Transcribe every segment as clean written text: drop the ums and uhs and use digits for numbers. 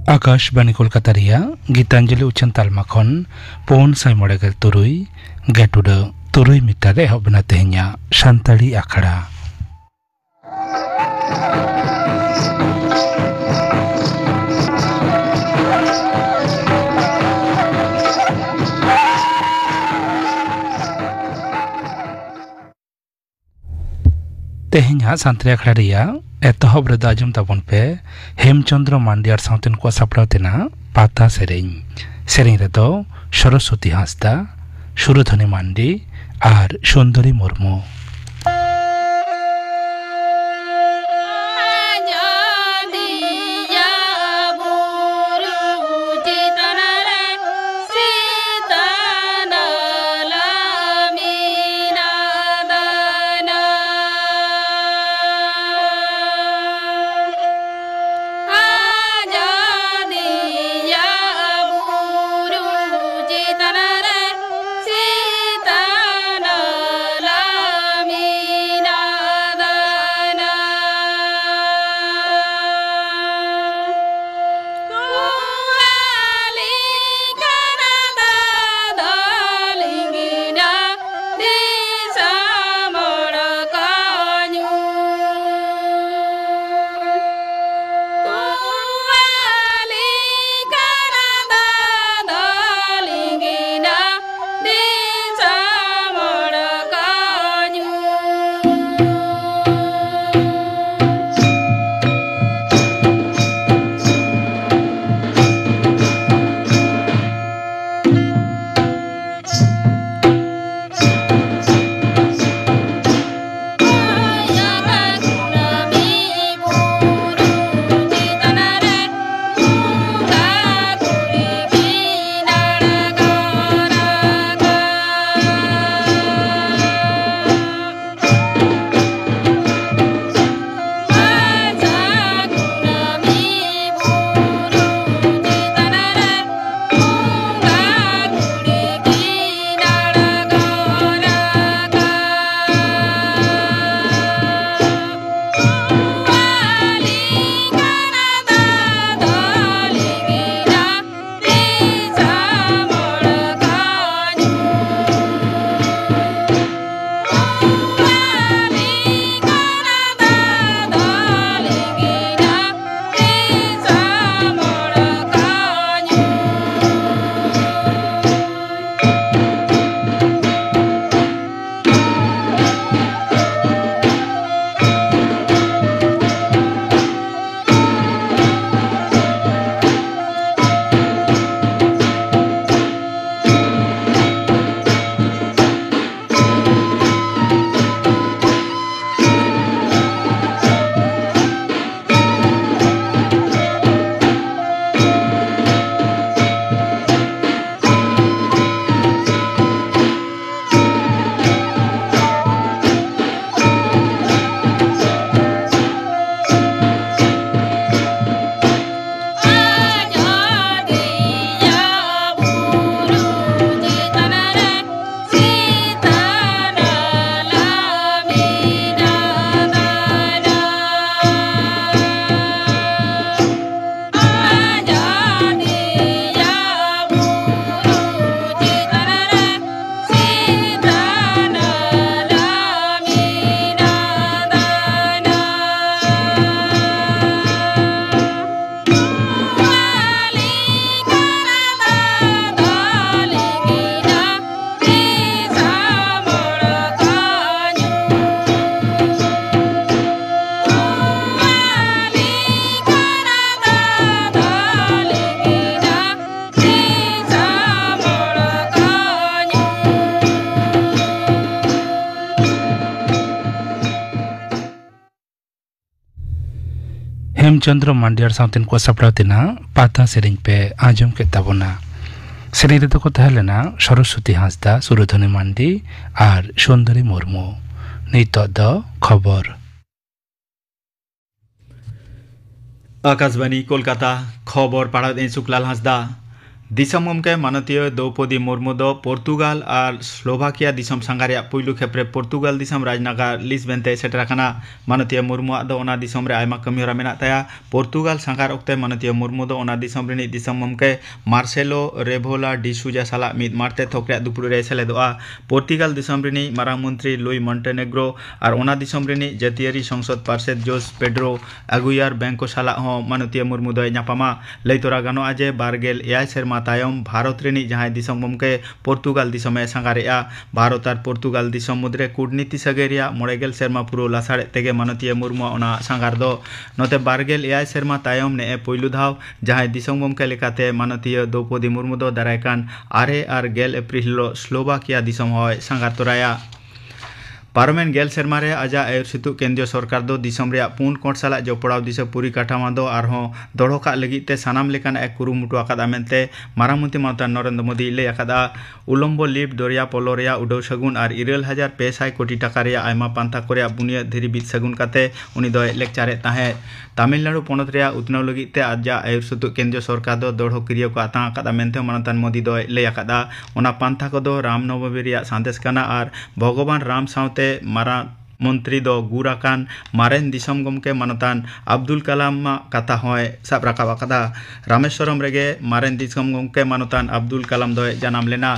आकाशवाणी कोलकाता रिया गीतांजलि उच्चन तालमा खन पौन साय मड़ेगल तुरुई गेटुड तुरुई मितारे हबना तेहnya सानताड़ी आखड़ा तेहnya सानताड़ी आखड़ा रिया एतहब रदा आजम ताबन पे हेमचंद्र मांडियार साउतेन को सापड़ाव तेना पाता सेरें रेदो सरस्वती हांसदा सुरधनी मांडी और सुंदरी मुर्मू हेमचंद्र मांडियार साउतेन को सापड़ाव तेना पाता सेरें पे आजम के ताबोना सेरें रेदो को तहलेना सरस्वती हांसदा सुरधनी मांडी और सुंदरी मुर्मू नितो द खबर आकाशवाणी कोलकाता खबर पढ़ा शुक्लाल हांसदा दिसम गमके माननीय द्रौपदी मुर्मू दो पोर्तुगाल और स्लोभाकिया दिसम संगारिया पुइलु खेप्रे पोर्तुगाल दिसम राजनगर लिस्बेन ते सेटराकाना माननीय मुर्मू दो ओना दिसम रे आयमा कमिहरा मेना ताया पोर्तुगाल संगार ओक्ते माननीय मुर्मू दो ओना दिसम रेनि दिसम गमके मार्सेलो रेभोला डिसुजा साला मिद मारते थोकरे दुपुर रे सेलेदोआ पोर्तुगाल दिसम रेनि मारांग मंत्री लुई मॉन्टेनेग्रो और ओना दिसम रेनि जातीयारि संसद पार्षद जोस पेड्रो अगुयार बैंको साला हो माननीय मुर्मू दो न्यापामा लैतोरा गानोआ जे बारगेल एआई सेरमा तायम भारत रेनी जहां दिसम गमके पोर्तुगाल दिसमे सांगारेआ भारत और पोर्तुगाल दिसम मुद्रे कूटनीति सगेरिया मोड़ेगेल सेरमा पुरो लासाड़े तेगे माननीय मुर्मू ओना सांगार दो नोते बारगेल एआई सेरमा तायम ने पोइलु धाव जहां दिसम गमके लेकाते माननीय द्रौपदी मुर्मू दो दारायकान 8 और 10 एप्रिल स्लोभाकिया दिसम होय सांगार तोराया पारमेन गेल सेरमारे आजा आयुर्सितु केंद्रीय सरकार दो दिसम रे पुन कोट साला जोपड़ाव दिसे पूरी काठामा दो आरहों दोड़ोका लगिते सानाम लेकान एक कुरुमुटु आकादा मेनते मारामुंती मानता नरेंद्र मोदी ले आकादा उलम्बो लिप दरिया पोलोरिया उडौ सगुन और 2,500 कोटी टाका रे आयमा पांथा कोरिया बुनिया धीरी बीत सगुन काते उनी दो लेक्चारे ताहे तमिलनाडु पनत रे उतनाव लगिते आजा आयुर्सितु केंद्रीय सरकार दो दोड़ो क्रिया को आता आकादा मेनते मानतान मोदी दो ले आकादा ओना पांथा को दो रामनवमी रिया सांदेश काना और भगवान राम सावते मारा मंत्री दो गुराकान मारेन दिसम गमके मानतान अब्दुल कलाम कथा होय साब राकाब आकादा रामेश्वरम रेगे मारेन दिसम गमके मानतान अब्दुल कलाम दो जनाम लेना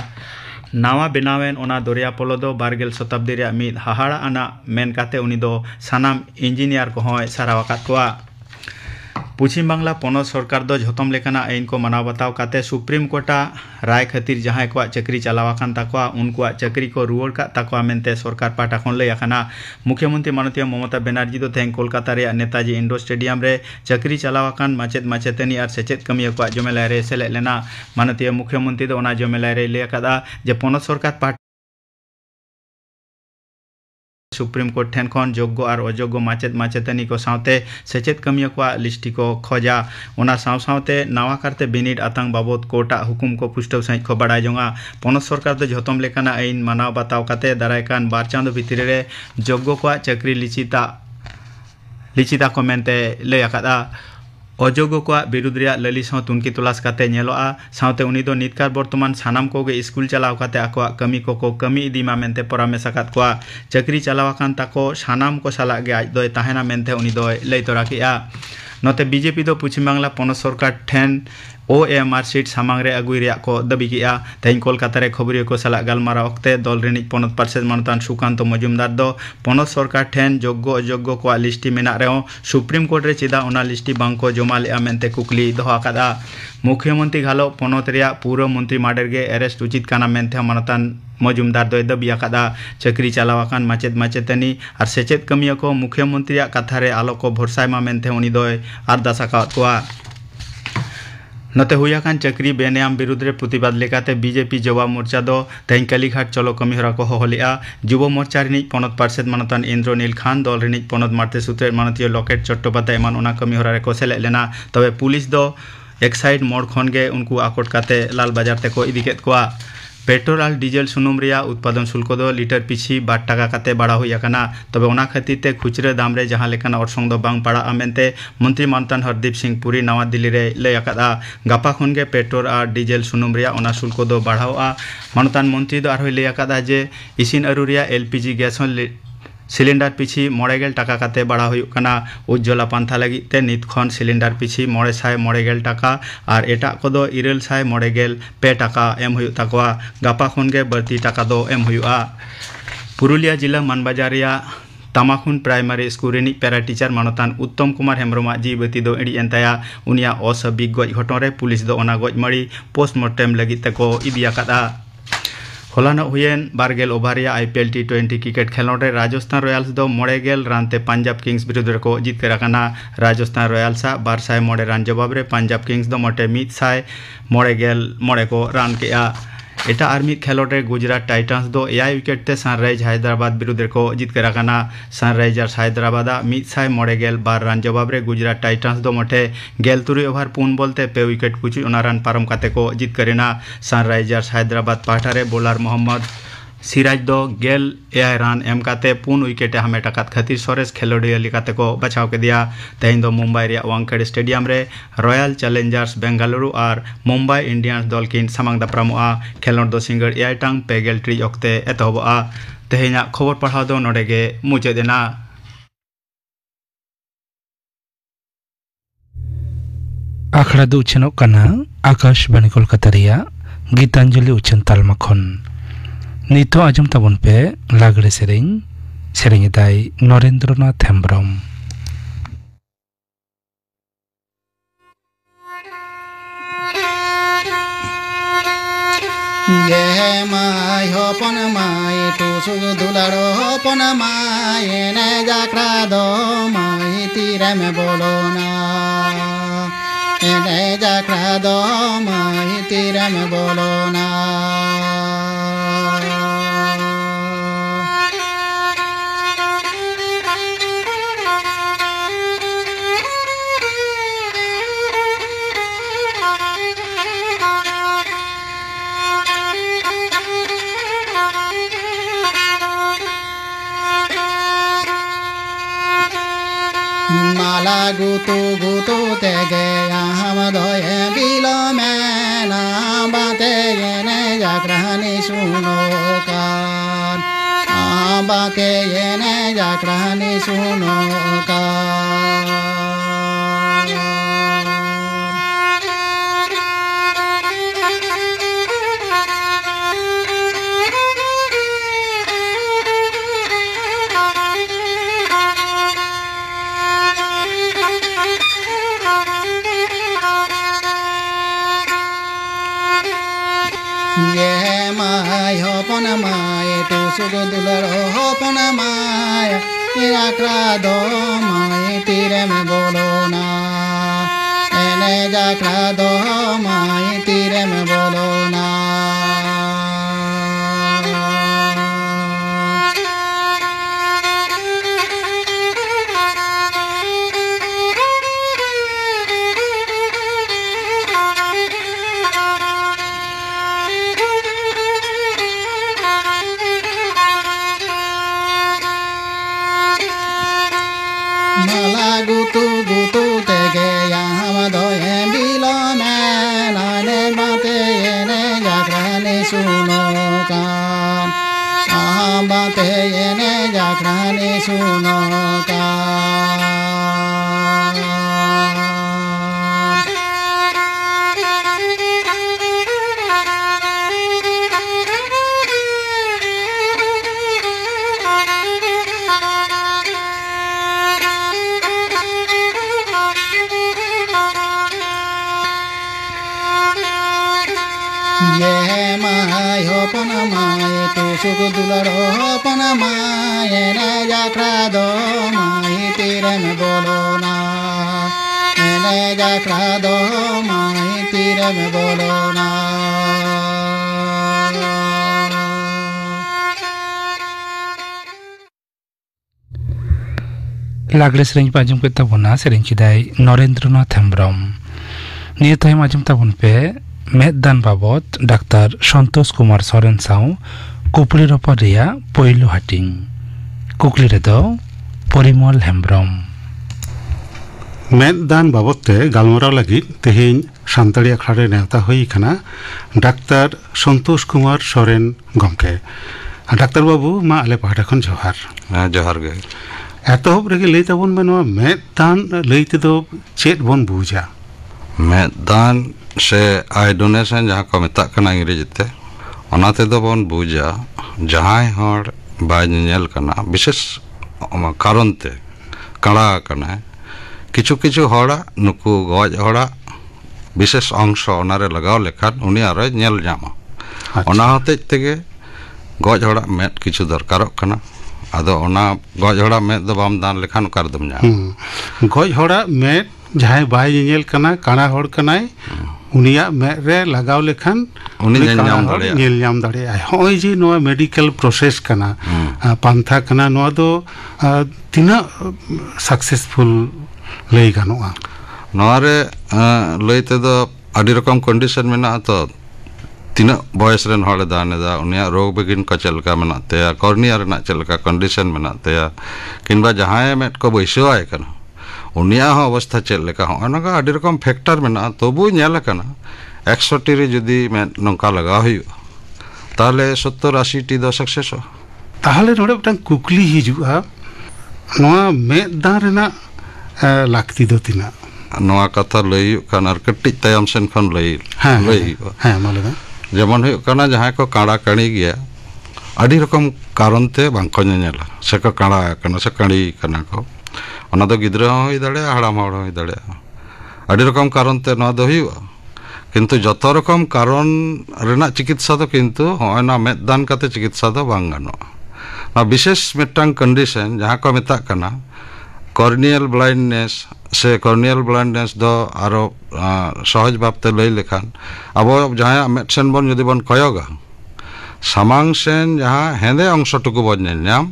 नावा बेनावेन ओना दरिया पोलो दो बारगेल शताब्दी रे मिद हाहाड़ा आना मेन काते उनी दो सानाम इंजिनियर को होय सारावाकात कोआ पश्चिम बांगला पनत सरकार दो झतम लेकाना आईन को मानाव बताव काते सुप्रीम कोर्टा राय खातिर जहां को चाकरी चलावाकान ताकवा उनको चाकरी को रुआड़ का ताकवा मेनते सरकार पाटा खन लय आकाना मुख्यमंत्री माननीय ममता बनर्जी दो तें कोलकाता रे नेताजी इंडोर स्टेडियम रे चाकरी चलावाकान माचेद माचेतनी और सेचेद कमिया को जमेला रे सेले लेना माननीय मुख्यमंत्री दो ओना जमेला रे लय आकादा जे पनत सरकार पाट सुप्रीम कोर्ट ठेन खन योग्य और अयोग्य माचेद माचेतनी को सावते सेचेद कमिया को लिस्टी को खोजा ओना सावते नवा करते बिनिड आतंक बाबद कोर्टा हुकुम को पुष्टव सहित को बड़ाई जोंगा पनत सरकार दो झतम लेकाना आईन मानाव बताव काते दारायकान 2 चांदो भितरी रे योग्य को चाकरी लिचिता को मेनते लय आकादा अयोग्य को विरुद्ध ललिस तुनकी तलाश काते नेलोआ सावते उनी दो नितकार बर्तमान सानाम कोगे स्कूल चलाव काते आको कमी को कमी इदीमा मेनते परामर्श आकाद कोआ चाकरी चलावाकान ताको सानाम को साला गे आज दो ताहेना मेनते उनी दो लय तोराकेआ नोते बीजेपी दो पश्चिम बांगला पनत सरकार ठेन OMR सीट सामांग रे अगुई रे को दाबी किया तें कोलकाता रे खबरियो को साला गालमारा ओक्ते दल रेनिक पनत पार्षद मानतान सुकांत मजुमदार दो पनत सरकार ठेन योग्य अयोग्य को लिस्टी मेना रे सुप्रीम कोर्ट रे चिदा ओना लिस्टी बांको जमा ले मेनते कुकली दोहा कादा मुख्यमंत्री घालो पनत रे पूरा मंत्री माडेर गे अरेस्ट उचित काना मेनते मानतान मजुमदार दो दाबी आकादा चाकरी चलावाकान माचेद माचेतनी और सेचेद कमिया को मुख्यमंत्री कथा रे आलो को भरसायमा मेनते उनी दो आरदास आकाद कोआ नते हुयाकान चाकरी बेनियाम विरुद्ध रे प्रतिबाद लेकाते बीजेपी जवाब मोर्चा दो तें कालीघाट चलो कमिहरा को होलिया युव मोर्चा रिनिक पनत पार्षद मानतान इंद्रनील खान दल रिनिक पनत मारते सुत्रे माननीय लकेट चट्टोपाध्याय मान ओना कमिहरा रे को सेले लेना तबे पुलिस दो एक साइड मोड़ खन गे उनको आकोट काते लाल बाजार ते को इदिकेत कोआ पेट्रोल और डीजल सुनुम रिया उत्पादन शुल्क दो लीटर पिछी 2 टाका काते बढ़ा हुई आकाना तबे ओना खातिर ते खुचरा दाम रे जहां लेकान अरसंग दो बांग पड़ा आमेनते मंत्री मानतान हरदीप सिंह पुरी नवा दिल्ली रे लय आकादा गापा खन गे पेट्रोल और डीजल सुनुम रिया ओना शुल्क दो बढ़ावा मानतान मंत्री दो आरो लय आकादा जे इसिन अरु रिया LPG गैस सिलिंडर पिछी 9 टाका काते बढ़ा हुई काना उज्ज्वला पांथा लगी ते नित खन सिलिंडर पिछी 990 टाका और एटा को दो 992 टाका एम हुई ताकवा गापा खन गे बढ़ती टाका दो एम हुआ पुरुलिया जिला मानबाजार तामाखुन प्राइमरी स्कूल रेनी पैरा टीचर मानतान उत्तम कुमार हेम्ब्रमा जीवती दो एडी एंताया उनिया असबिक गज घटन रे पुलिस दो ओना गज मड़ी पोस्टमार्टम लगी तको इदिया कादा होलानो हुयेन बारगेल ओभारिया IPL T20 क्रिकेट खेलोड रे राजस्थान रॉयल्स दो 9 रानते पंजाब किंग्स विरुद्ध को जितकर आकाना राजस्थान रॉयल्स 209 रान जवाब रे पंजाब किंग्स दो मोटे 109 को रान केआ एटा आर्मी खेलोड रे गुजरात टाइटन्स दो 8 विकेट ते सनराइज हैदराबाद विरुद्ध को जितकर आकाना सनराइजर्स हैदराबाद 192 रान जवाब रे गुजरात टाइटन्स दो मोटे 13 ओवर 4 बोलते 2 विकेट कुछ 9 रान पारम काते को जितकरेना सनराइजर्स हैदराबाद पाठारे बोलार मोहम्मद सिराज दो गेल एआई रान एम काते पुन विकेटे हामेट आकात खातिर सरेस खेलोडिया लेकाते को बचाव के दिया तेहेन दो मुंबई रे वांखेड़े स्टेडियम रे रॉयल चैलेंजर्स बेंगालुरु और मुंबई इंडियंस दल किन सामांग दाप्रामोआ खेलोड दो सिंगर एआई टांग पेगेल ट्री अक्ते एतहबोआ तेहेना खबर पढ़ाव दो नोडेगे मुचादेना आखड़ा दो उछनोग कना आकाशवाणी कोलकाता रिया गीतांजलि उछन तालमा खन नितो आजम ताबन पे लागड़े सेरेंग दाई नरेंद्रनाथ हेम्ब्रम ये माय होपन माय टुसुग दुलारो होपन माय ने जाकरा दो माय तीरे में बोलो ना ने जाकरा दो माय तीरे में बोलो ना माला गुतु गुतु ते गया हम दोए बिलो में ना बाते ये ने जागरानी सुनो कान बाके ये ने जागरानी सुनो कान ये माय होपन माय टुसुग दुलारो होपन माय जाकरा दो माय तीरे में बोलो ना एने जाकरा दो माय तीरे में बोलो ना माला गुतु गुतु ते गया हम दोए बिलो में नाने बाते ये ने जागरानी सुनो कान बाते ये ने जागरानी सुनो कान ये माय होपन माय टुसुग दुलारो होपन माय ने जाकरा दो माय तीरे में बोलो ना ने जाकरा दो माय तीरे में बोलो ना लागड़े सेरेंग पाजम के ताबोना सेरेंग चिदाई नरेंद्रनाथ हेम्ब्रम निये तायम आजम ताबन पे मेददान बाबत डाक्टर संतोष कुमार सोरेन साव कुपली रपर रिया पहिलो हाटिंग कुकली रे दो परिमल हेम्ब्रम मेददान बाबते गालमराव लगी तेहेन सानताड़ी आखड़ा रे नेवता हुई खाना डाक्टर संतोष कुमार सोरेन गमके डाक्टर बाबू मा आले पहाड़ा खन जोहार जोहार गे एतहब रेगे लई ताबन में नोआ मेददान लई तेदो चेद बोन बुझा मेददान से आई डोनेशन जहाँ को मेता कना इंग्रेजी ते ओनाते दो बोन बुझा जहाँ हर बाय नेल कना विशेष कारण ते कड़ा कना किछु किछु हड़ा नुकु गज हड़ा विशेष अंश ओनारे लगाव लेखान उनी आरो नेल जामा ओना होते तेगे गज हड़ा मेट किछु दरकारक कना आदो ओना गज हड़ा मेट दो बाम दान लेखान उकार दम जा गज हड़ा मेट जहाँ बाय नेल कना काना हड़ कनाय उनिया में रे लगाव लेखान उनी नेल नाम दाड़े होय जी नोआ मेडिकल प्रोसेस कना पांथा कना नोआ दो तिना सक्सेसफुल लई गानोआ नोआरे लई ते दो आदि रकम कंडीशन मेना तो ᱛᱤᱱᱟᱹᱜ ᱵᱚᱭᱮᱥ ᱨᱮᱱ ᱦᱚᱲᱮ ᱫᱟᱱ ᱮᱫᱟ, ᱩᱱᱤᱭᱟᱜ ᱨᱳᱜᱽ ᱵᱤᱜᱷᱤᱱ ᱠᱚ ᱪᱮᱫ ᱞᱮᱠᱟ ᱢᱮᱱᱟᱜ ᱛᱟᱭᱟ, ᱠᱚᱨᱱᱤᱭᱟ ᱨᱮᱱᱟᱜ ᱪᱮᱫ ᱞᱮᱠᱟ ᱠᱚᱱᱰᱤᱥᱚᱱ ᱢᱮᱱᱟᱜ ᱛᱟᱭᱟ, ᱠᱤᱝᱵᱟ ᱡᱟᱦᱟᱸᱭ ᱢᱮᱫ ᱠᱚ ᱵᱟᱹᱭᱥᱟᱹᱣᱟᱭ ᱠᱟᱱᱟ ᱩᱱᱤᱭᱟᱜ ᱦᱚᱸ ᱚᱵᱚᱥᱛᱷᱟ ᱪᱮᱫ ᱞᱮᱠᱟ, ᱦᱚᱸᱜᱼᱚ ᱱᱚᱝᱠᱟ ᱟᱹᱰᱤ ᱨᱚᱠᱚᱢ ᱯᱷᱮᱠᱴᱟᱨ ᱢᱮᱱᱟᱜᱼᱟ᱾ ᱛᱚᱵᱩ ᱧᱮᱞ ᱟᱠᱟᱱᱟ 100ᱴᱤ ᱨᱮ ᱡᱩᱫᱤ ᱢᱮᱫ ᱱᱚᱝᱠᱟ ᱞᱟᱜᱟᱣ ᱦᱩᱭᱩᱜᱼᱟ ᱛᱟᱦᱚᱞᱮ 70-80ᱴᱤ ᱫᱚ ᱥᱟᱠᱥᱮᱥᱚᱜᱼᱟ। ᱛᱟᱦᱚᱞᱮ ᱱᱚᱰᱮ ᱢᱤᱫᱴᱟᱝ ᱠᱩᱠᱞᱤ ᱦᱤᱡᱩᱜᱼᱟ, ᱱᱚᱣᱟ ᱢᱮᱫ ᱫᱟᱱ ᱨᱮᱱᱟᱜ ᱞᱟᱹᱠᱛᱤ ᱫᱚ ᱛᱤᱱᱟᱹᱜ? ᱱᱚᱣᱟ ᱠᱟᱛᱷᱟ ᱞᱟᱹᱭ ᱦᱩᱭᱩᱜ ᱠᱟᱱᱟ ᱟᱨ ᱠᱟᱹᱴᱤᱡ ᱛᱟᱭᱚᱢ ᱥᱮᱱ ᱠᱷᱚᱱ ᱞᱟᱹᱭ ᱦᱩᱭᱩᱜᱼᱟ। ᱦᱮᱸ ᱢᱟ ᱞᱟᱹᱭ ᱢᱮ। যেমন হয়ে কানা যাহাই কো কাঁড়া কাঁড়ি গিয়া আদি রকম কারণতে বাংকো নেলা সে কো কাঁড়া কানা সে কাঁড়ি কানা কো ওনা তো গিদ্রা হই দাড়ে হাড়াম হড় হই দাড়ে আদি রকম কারণতে নয়া দো হুয়া কিন্তু যত রকম কারণ রেনা চিকিৎসা তো কিন্তু হয় না মেদ দান কাতে চিকিৎসা তো বাং গানোয়া না বিশেষ মিটাং কন্ডিশন যাহা কো মেতাক কানা কর্নিয়াল ব্লাইন্ডনেস से कॉर्नियल ब्लाइंडनेस दो आरो सहज भावते लई लेखान अब जहाँ मेद सेन बन यदि बन कयोगा सामांग सेन जहाँ हेंदे अंशटुकु बन नेलनाम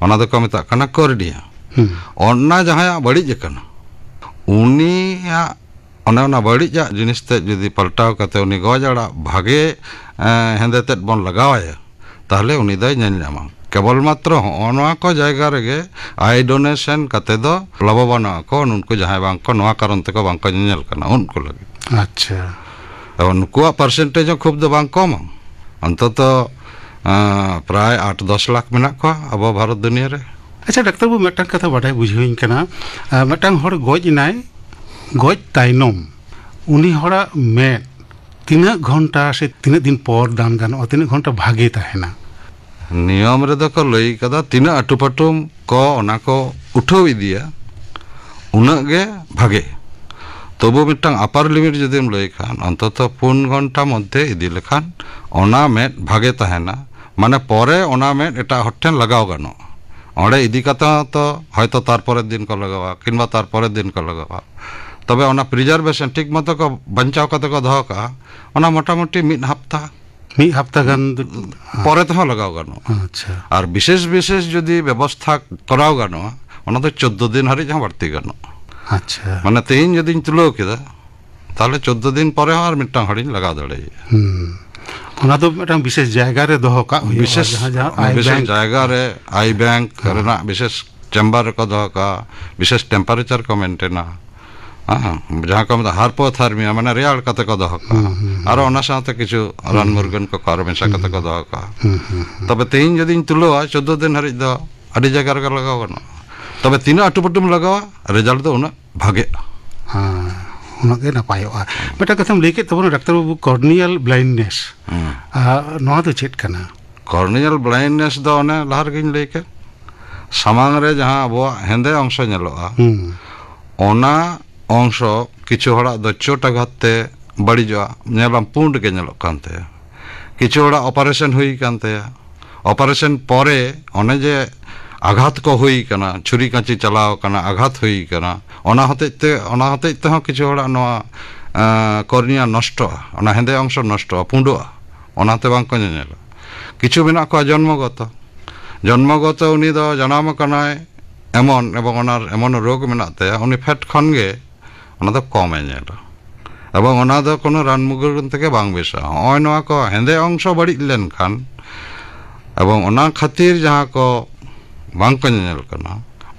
ओना दो को मेताक काना कॉर्निया ओना जहाँ बड़िज काना उनिया ओना बड़िजा जिनिसते यदि पलटाव काते उनी गजाड़ा भागे हेंदे तेद बन लगावाया ताहले उनी दो नेलनामा केवल मात्र नवा को जायगा रेगे आई डोनेशन काते दो लाभवान को उनको जहाँ बांग को नवा कारण ते को बांग को नेल करना उनको लगे। अच्छा उनको परसेंटेज खूब दो बांग कम अंतत प्राय 8-10 लाख मेना को अब भारत दुनिया रे। अच्छा डाक्टर बाबू मिटांग कथा बाडाय बुझियोइन कना मिटांग हर गज नाय गज ताइनम उनी हड़ा मेद तीना घंटा से तीना दिन पर दान गानो तीना घंटा भागे ताहेना नियम रे दो को लई कदा तीना अटुपटुम को ओना को उठाव इदिया उना गे भागे तबु मिटांग अपार लिमिट जदिम लई खान अंतत 4 घंटा मध्य इदि लेखान ओना मेद भागे ताहेना माने परे ओना मेद एटा हट्ठेन लगाव गानो ओंडे इदि कता तो हयतो तार परेर दिन को लगावा किंबा तार परेर दिन को लगावा तबे ओना प्रिजार्वेशन ठीक मतो को बंचाव कते को दहो का ओना मोटामुटी मिड हफ्ता गान परे तो लगाव गानो। अच्छा और विशेष विशेष यदि व्यवस्था कराव गानो ओना तो 14 दिन हारि जहाँ बढ़ती गानो। अच्छा माने तेहिन यदि तुलाव केदा ताहले 14 दिन परे और मिटांग हारि लगाव दाड़े ओना तो मिटांग विशेष जायगा रे दोहो का विशेष जायगा रे आई बैंक रेना विशेष चेम्बर को दोहो का विशेष टेम्परेचर को मेंटेना जहाँ को मतलब हार्पोथार्मिया माने रेयाड़ कते को दोहो का और ओना साथे किछु रान मुर्गन को कार मेशा कते को दोहो का तबे तेहिन यदि तुलावा 14 दिन हारि दो आदि जायगा रे लगाव गानो तबे तीना अटुपटुम लगावा रिजल्ट दो उना भागे उनके नापायोगा बेटा कथम लेके तब डाक्टर बाबू कॉर्नियल ब्लाइंडनेस नवा तो चेक कना कॉर्नियल ब्लाइंडनेस दो ओने लहर गिन लेके सामांग रे जहाँ अब हेंदे अंश नेलोआ ओना अंश किछु हड़ा दो चोट आघातते बड़िजोआ नेलाम पुंड के नेलोग कानते किछु हड़ा ऑपरेशन हुई कानते ऑपरेशन परे ओने जे आघात को हुई कना छुरी कांची चलाव कना आघात हुई कना ओना हतेते हो किछु हड़ा नवा कॉर्निया नष्ट ओना हेंदे अंश नष्ट पुंडोआ ओनाते बांग को नेला किछु मेना को जन्मगत उनी दो जनाम कनाय एमन एवं ओनार एमन रोग मेनाते उनी फैट खन गे ओना दो कमे नेला एवं ओना दो कोनो रान मुगुरन तेके बांग बेसा ओय नवा को हेंदे अंश बड़ी लेन खान एवं ओना खातिर जहाँ को बांग को नेल कना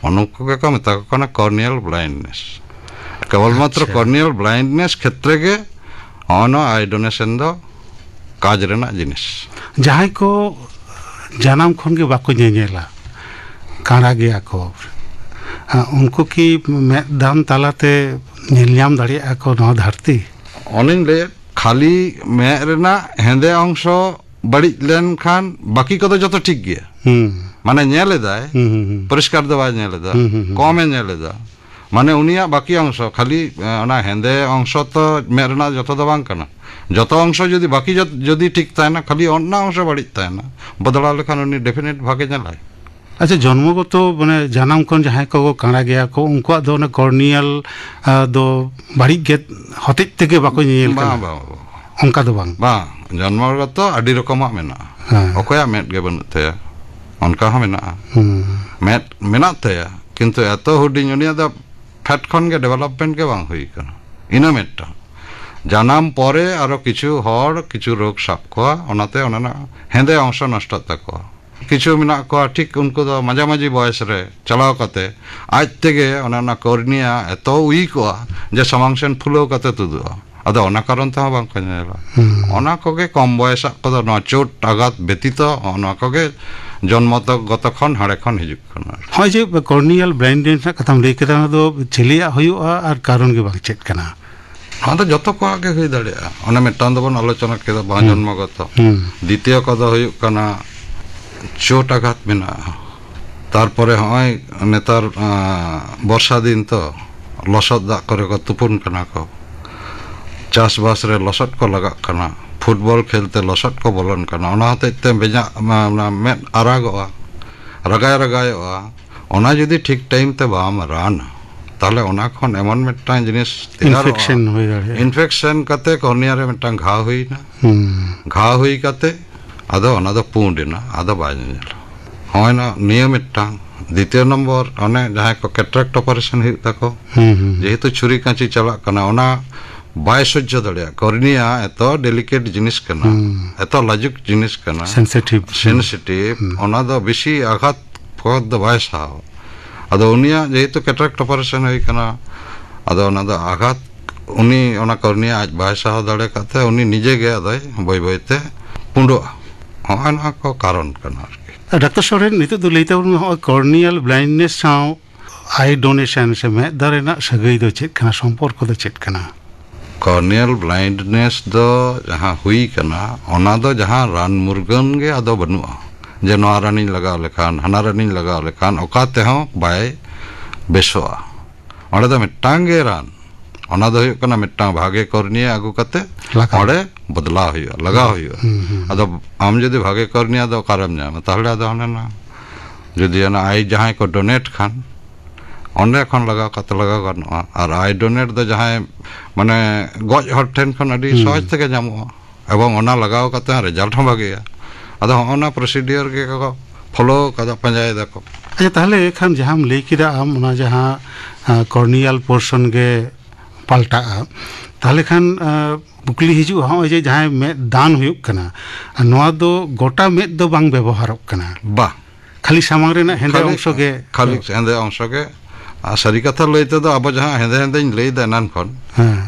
उनको के को मेता कना कॉर्नियल ब्लाइंडनेस केवल मात्र कॉर्नियल ब्लाइंडनेस क्षेत्र के ओना आई डोनेशन दो काज रेना जिनिस जहाँ को जानम खन के बाको नेला काड़ा गया को उनको की दान तालाते नीलयाम दाड़िया को नवा धरती ओनिन ले खाली मे रेना हेंदे अंश बड़ी लेन खान बाकी को तो जतो ठीक गया माने नेलेदाय परिष्कार दो बाय नेलेदा कमे नेलेदा माने उनिया बाकी अंश खाली ओना हेंदे अंश तो मे रेना जतो दो बांग कना जतो अंश यदि बाकी यदि ठीक तायना खाली ओना अंश बड़ी तायना बदला लेखान उनी डेफिनेट भागे नेलाय। अच्छा जन्मगत माने जानम खन जहाँ को काड़ा गया को उनको दो ना कॉर्नियल दो बड़ी गे हतेज तेगे बाको नेल कना उनका दो बांग जन्मगत आदि रकमा मेना अकोया मेद गे बनुते उनका हो मेना मेद मेनाते किंतु एतो हुडिंग उनिया द फैट खन गे डेवलपमेंट के बांग हुई कना इना Meta janam pore aro kichu hor kichu rog sab koa onate onana hende ongsho noshtot takoa kichu menak koa thik unku do majamaji boyes re chalaw kate aj tege onana kornea eto weak koa je samangsen phulo kate tudu'a ado ona karon te bang ko nyela ona koge kom boyesa kodo no chot agat betito ona koge জন্মত গতক্ষণ হাড়েক্ষণ হিজুক খানা হয় যে corneal blindness কথাম লই কেদা ᱫᱚ ᱪᱮᱞᱤᱭᱟ ᱦᱩᱭᱩᱜᱼᱟ ᱟᱨ ᱠᱟᱨᱚᱱ ᱜᱮ ᱵᱟᱝ ᱪᱮᱫ ᱠᱟᱱᱟ ᱟᱫᱚ ᱡᱚᱛᱚ ᱠᱚᱣᱟᱜ ᱜᱮ ᱦᱩᱭ ᱫᱟᱲᱮᱭᱟᱜᱼᱟ ᱚᱱᱟ ᱢᱤᱫᱴᱟᱝ ᱫᱚᱵᱚᱱ ᱟᱞᱳᱪᱚᱱᱟ ᱠᱮᱫᱟ ᱵᱟᱝ ᱡᱚᱱᱢᱚᱜᱚᱛᱚ ᱫᱤᱛᱤᱭᱚ ᱠᱚᱫᱚ ᱦᱩᱭᱩᱜ ᱠᱟᱱᱟ ᱪᱳᱴ ᱟঘাত ᱢᱮᱱᱟᱜᱼᱟ ᱛᱟᱨᱯᱚᱨᱮ ᱦᱚᱸᱜᱼᱚᱭ ᱱᱮᱛᱟর বর্ষা দিন তো লসᱚᱫ ᱫᱟᱜ ᱠᱚᱨᱮ ᱠᱚ ᱛᱩᱯᱩᱱ ᱠᱟᱱᱟ ᱠᱚ চাষবাস রে লসᱚᱫ ᱠᱚ ᱞᱟᱜᱟᱜ ᱠᱟᱱᱟ फुटबॉल खेलते लसट को बोलन करना ओना हतेते बेजा में आरागोआ रगाय रगायोआ ओना जदि ठीक टाइम ते बाम रान ताले ओना खन एमन मिटटां जिनिस इन्फेक्शन होय दाड़े इन्फेक्शन कते कॉर्निया रे मिटटां घा होइना घा होई कते आदो ओना दो पुंडेना आदो बाजनेला होयना नियम मिटटां द्वितीय नंबर ओने जहां को कैटरेक्ट ऑपरेशन हित तको जेहेतु छुरी कांची चला कना ओना बाय सह्य दाड़िया कॉर्निया एतो डेलिकेट जिनिस कना एतो लाजुक जिनिस कना सेंसिटिव ओना दो बेसी आघात को दो बाय साव अदो उनिया जेहेतु कैटरेक्ट ऑपरेशन होई कना अदो ओना दो आघात उनी ओना कॉर्निया आज बाय साव दाड़े कते उनी निजे गे अदय बय बयते पुंडो होना को कारण कना डॉक्टर सोरेन नितो दो लेते कॉर्नियल ब्लाइंडनेस साव आई डोनेशन से में दारेना सगई दो चेत कना संपर्क दो चेत कना कॉर्नियल ब्लाइंडनेस दो जहां हुई कना ओना दो जहां रान मुर्गन गे आदो बनुआ जे नोआ रानी लगाव लेखान हना रानी लगाव लेखान ओकाते हो बाय बेसोआ ओडे दो मिटांग गे रान ओना दो हुई कना मिटांग भागे कॉर्निया आगु कते ओडे बदला हुई लगा हुई आदो आम जदि भागे कॉर्निया दो कारम जाम ताहले आदो हना जदि ना आई जहां को डोनेट खान ओंडे खन लगा कते लगा गनोआ और आई डोनेट दो जहां माने गज हर ठेन खन अडी सहज तके जामोआ एवं ओना लगाव कते रिजल्ट हम भागेया अदो ओना प्रोसीडियर के को फॉलो कदा पंजाय दको अच्छा ताहले खान जहां लई किदा आम ओना जहां कॉर्नियल पोर्शन गे पाल्टा ताहले खान बुकली हिजु हां जे जहां में दान हुयुक कना नोआ दो गोटा में दो बांग व्यवहारक कना बा खाली सामांग रे हेंदे अंश गे खाली हेंदे अंश गे सारी कथा लैते दो अब जहां हेंदे हेंदे लई दा नान खन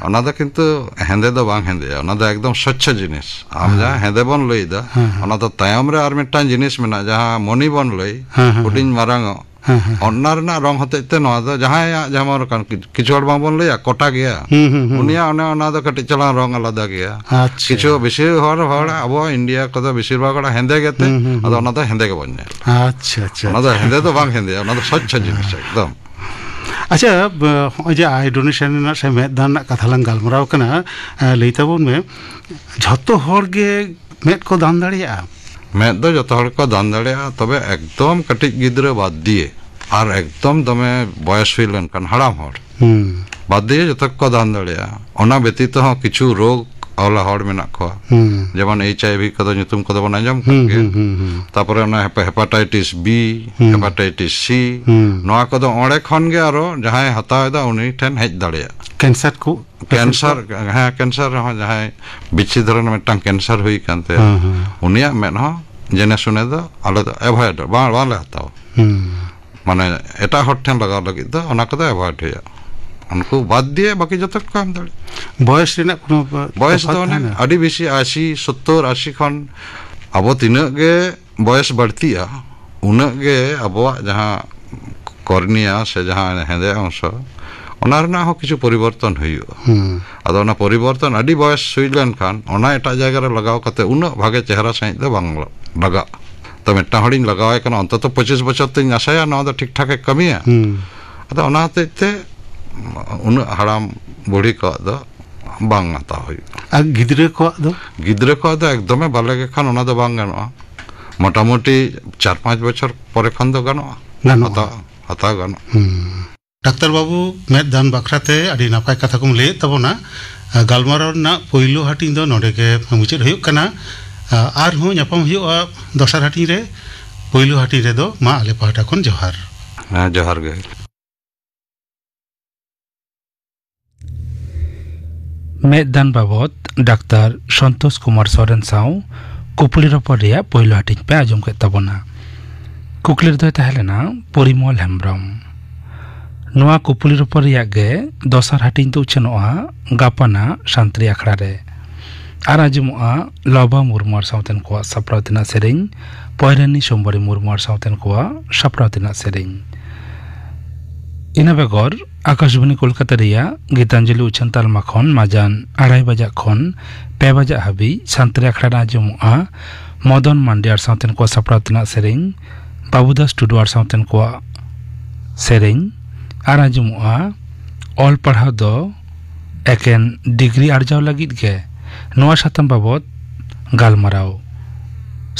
ओना दा किंतु हेंदे दो बांग हेंदे ओना दा एकदम स्वच्छ जिनिस आम जहां हेंदे बन लई दा ओना दा तायम रे आर मिटान जिनिस मेना जहां मनी बन लई हुडिन मारांग ओना रना रंग हतेते नोआ दा जहां जमर कान किछु हर बांग बन लई कोटा गया उनिया ओना दा कटि चला रंग आलादा गया किछु बेसी हर अब इंडिया को दा बेसी भाग हेंदे गेते अदा ओना दा हेंदे गे बन अच्छा अच्छा ओना दा हेंदे दो बांग हेंदे ओना दा स्वच्छ जिनिस एकदम अच्छा जे आई डोनेशन ना से मेदान कथा लंग गलमराव कना लैताबोन में झतो हर गे मेद को दान दाड़िया मेद दो जतो हर को दान दाड़िया तबे एकदम कटिज गिद्रा बाद दिए और एकदम दमे बयस हुइलन कन हड़ाम हर बाद दिए जतो को दान दाड़िया ओना व्यतीत हो किछु रोग औला हड़ मेना को जेमन HIV कदो nyutum कदो बन आंजम के तापरे ना हेपाटाइटिस बी हेपाटाइटिस सी नोआ कदो ओडे खन गे आरो जहां हताव दा उनी ठेन हेज दाड़िया कैंसर को कैंसर हां कैंसर हो जहां बिछि धरन मिटन कैंसर हुई कानते उनिया मेन हो जेने सुने दो आले दो एवॉइड बा ले हताव माने एटा हट ठेन लगा लगी दो ओना कदो एवॉइड होया उनको बात दिए बाकी जो तक काम दे बॉयस रे ना कोनो बॉयस तो ने अडी बेसी 80 70 80 खन अब तिना गे बॉयस बढ़तिया उना गे अबवा जहां कॉर्निया से जहां हेंदे अंश ओना रना हो किछु परिवर्तन हुइयो अदो ओना परिवर्तन अडी बॉयस सुइलन खान ओना एटा जगह रे लगाव कते उना भागे चेहरा सहित दो बांग लगा तो मेटा हडिन लगावे कन अंतत 25 बछर तिन आशाया ना दो ठीक ठाक कमिया अदो ओना ते उन हराम बुढ़ी को दो बांग आता हुई गिद्रे को दो एकदम बाले के खान ओना दो बांग गनो मोटामोटी 4-5 बछर परे खान दो गनो हता गनो डाक्टर बाबू मेद दान बखराते अडी नापाय कथा को ले तबोना गालमाराव ना पहिलो हाटिंग दो नोडे के मुचेद हुयुक कना आर हो न्यापाम हुयुआ दोसर हाटिंग रे पहिलो हाटिंग रे दो मा आले पाटा कोन जोहार जोहार गे मेददान बाबत डाक्टर संतोष कुमार सोरेन साव कुपली रपर रिया पहिलो हाटिंग पे आजम के तबना कुकलिर दो तहलेना परिमल हेम्ब्रम नोआ कुपली रपर रिया गे दोसर हाटिंग तो उछनोआ गापाना शांति आखड़ा रे आर आजमोआ लबा मुरमुर सावतेन को सप्रावतिना सेरें पयरानी सोमबारी मुरमुर सावतेन को सप्रावतिना सेरें इना बेगर आकाशवाणी कोलकाता रिया गीतांजलि उछन तालमा खन माजान 2:30 बजा खन 5 बजा हाबी शांति आखड़ा आजमोआ मदन मांडियार सावतेन को सप्रावतिना सेरें बाबूदास टुडुआर सावतेन को सेरें आर आजमोआ ऑल पढ़ाव दो एकेन डिग्री आर्जाव लगित गे नोआ सातम बाबत गालमाराव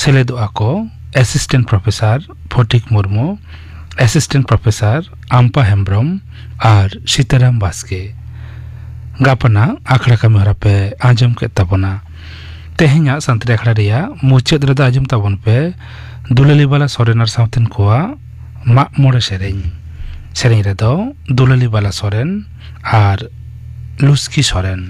सेलेदोआ को assistant professor Phatik Murmu assistant professor Ampa Hembram और सीताराम बास्के गापना आखड़ा कमी हरा पे आजम के तबना तेहेኛ संतरे आखड़ा रिया मुचाद रदा आजम तबन पे दुलाली बाला सोरेनर सावतेन कोआ मा मोड़े सेरें रेदो दुलाली बाला सोरेन और लुस्की सोरेन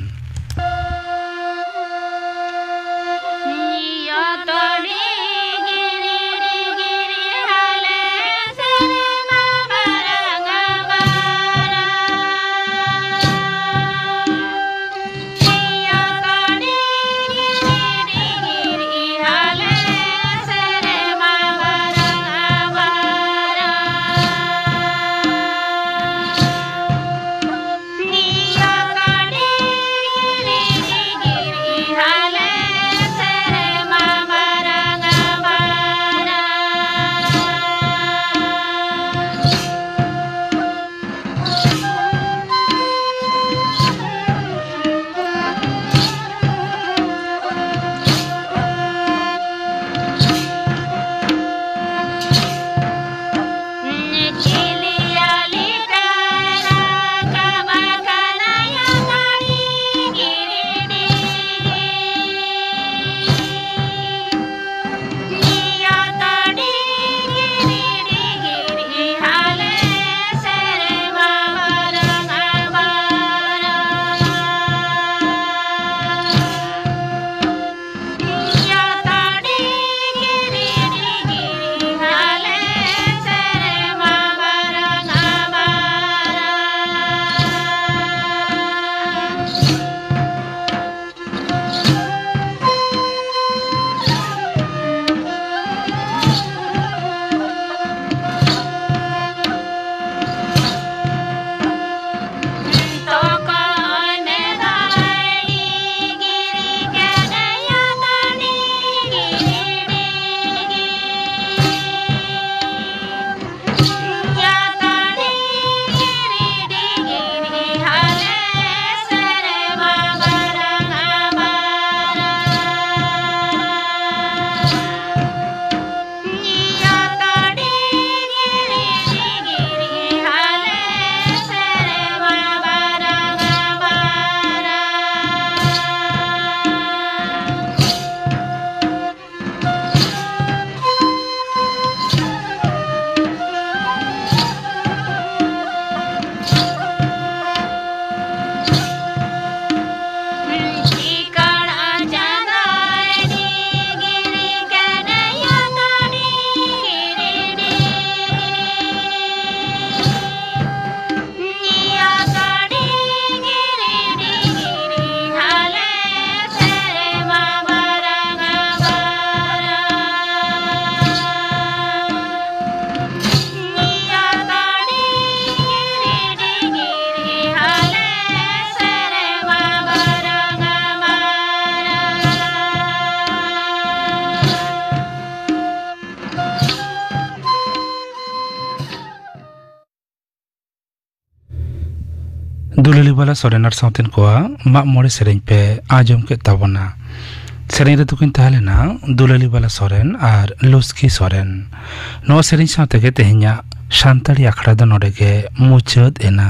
दुलाली वाला सोरेनर सावतेन कोआ मा मोड़े सेरें पे आजम के तबना सेरें रे तुकिन ताहलेना दुलाली वाला सोरेन और लुस्की सोरेन नो सेरें सावते के तेहेኛ शांताड़ी आखड़ा द नोडे के मुचाद एना